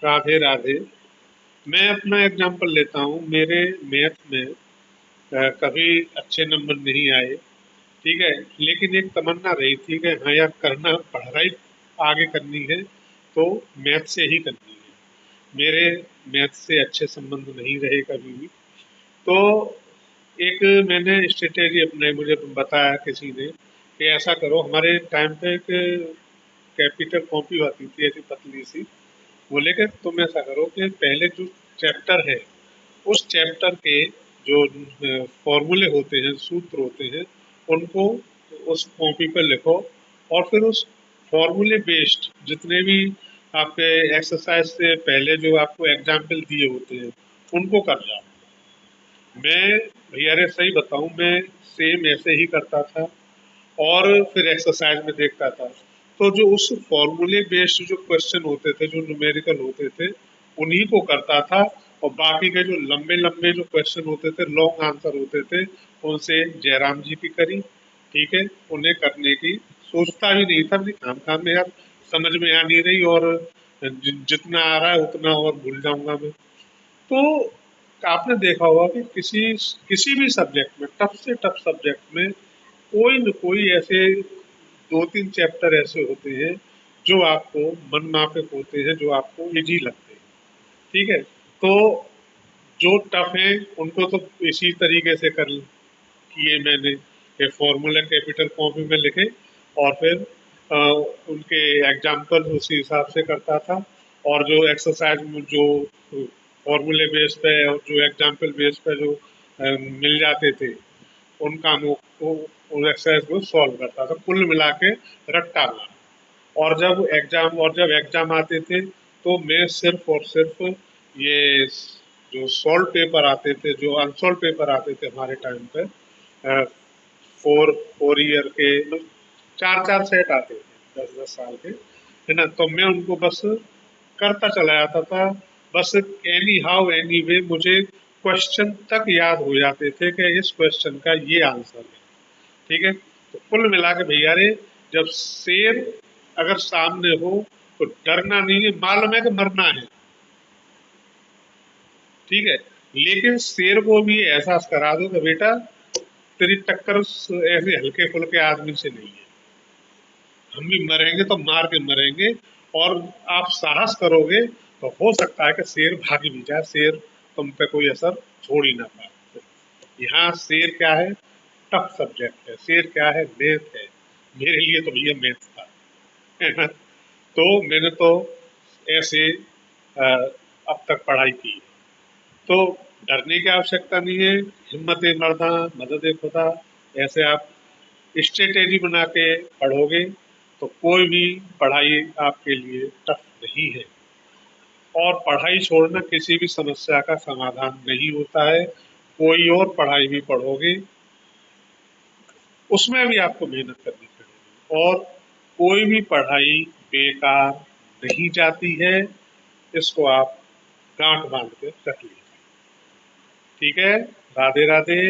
राधे राधे। मैं अपना एग्जांपल लेता हूँ। मेरे मैथ में कभी अच्छे नंबर नहीं आए, ठीक है। लेकिन एक तमन्ना रही थी कि हाँ यार, करना पढ़ाई आगे करनी है तो मैथ से ही करनी है। मेरे मैथ से अच्छे संबंध नहीं रहे कभी भी। तो एक मैंने स्ट्रेटेजी अपनाई, मुझे बताया किसी ने कि ऐसा करो। हमारे टाइम पे एक कैपिटल कॉपी आती थी ऐसी पतली सी। बोले कि तुम ऐसा करो कि पहले जो चैप्टर है उस चैप्टर के जो फॉर्मूले होते हैं, सूत्र होते हैं, उनको उस कॉपी पर लिखो और फिर उस फॉर्मूले बेस्ड जितने भी आपके एक्सरसाइज से पहले जो आपको एग्जाम्पल दिए होते हैं उनको कर जाओ। मैं भैया रे सही बताऊं, मैं सेम ऐसे ही करता था और फिर एक्सरसाइज में देखता था। तो जो उस फॉर्मूले बेस्ड जो क्वेश्चन होते थे, जो न्यूमेरिकल होते थे, उन्हीं को करता था। और बाकी के जो लंबे लंबे जो क्वेश्चन होते थे, लॉन्ग आंसर होते थे, उनसे जयराम जी की करी, ठीक है। उन्हें करने की सोचता भी नहीं था कि काम काम में यार समझ में आ नहीं रही, और जितना आ रहा है उतना और भूल जाऊंगा मैं। तो आपने देखा होगा कि किसी भी सब्जेक्ट में, टफ से टफ सब्जेक्ट में, कोई न कोई ऐसे दो तीन चैप्टर ऐसे होते हैं जो आपको मन माफिक होते हैं, जो आपको इजी लगते हैं, ठीक है। तो जो टफ है उनको तो इसी तरीके से कर किए मैंने, ये फॉर्मूला कैपिटल कॉपी में लिखे और फिर अ, उनके एग्जाम्पल उसी हिसाब से करता था। और जो एक्सरसाइज में जो फॉर्मूले बेस पे और जो एग्जाम्पल बेस पे जो मिल जाते थे, उन कामों को, उन एक्सरसाइज को सॉल्व करता था, कुल मिला के रट्टा मार। और जब एग्जाम आते थे तो मैं सिर्फ और सिर्फ ये जो सॉल्व पेपर आते थे, जो अनसॉल्व पेपर आते थे हमारे टाइम पे, फोर फोर ईयर के, मतलब चार चार सेट आते थे 10 10 साल के, है ना। तो मैं उनको बस करता चला जाता था। बस एनी हाउ एनी वे मुझे क्वेश्चन तक याद हो जाते थे कि इस क्वेश्चन का ये आंसर है, ठीक है। तो कुल मिला के भैया रे, जब शेर अगर सामने हो तो डरना नहीं है, मालूम है कि मरना है, ठीक है। लेकिन शेर को भी ये एहसास करा दो कि बेटा तेरी टक्कर ऐसे हल्के फुल्के आदमी से नहीं है। हम भी मरेंगे तो मार के मरेंगे। और आप साहस करोगे तो हो सकता है कि शेर भाग भी जाए, शेर तुम पे कोई असर छोड़ ही ना पाए। यहाँ शेर क्या है? टफ सब्जेक्ट है। शेर क्या है? मैथ है। मेरे लिए तो भैया मैथ था, है ना। तो मैंने तो ऐसे अब तक पढ़ाई की है। तो डरने की आवश्यकता नहीं है। हिम्मत मर्दा, मदद खुदा, ऐसे आप स्ट्रेटेजी बना के पढ़ोगे तो कोई भी पढ़ाई आपके लिए टफ नहीं है। और पढ़ाई छोड़ना किसी भी समस्या का समाधान नहीं होता है। कोई और पढ़ाई भी पढ़ोगे, उसमें भी आपको मेहनत करनी पड़ेगी। और कोई भी पढ़ाई बेकार नहीं जाती है, इसको आप गांठ बांध के रख लीजिए, ठीक है। राधे राधे।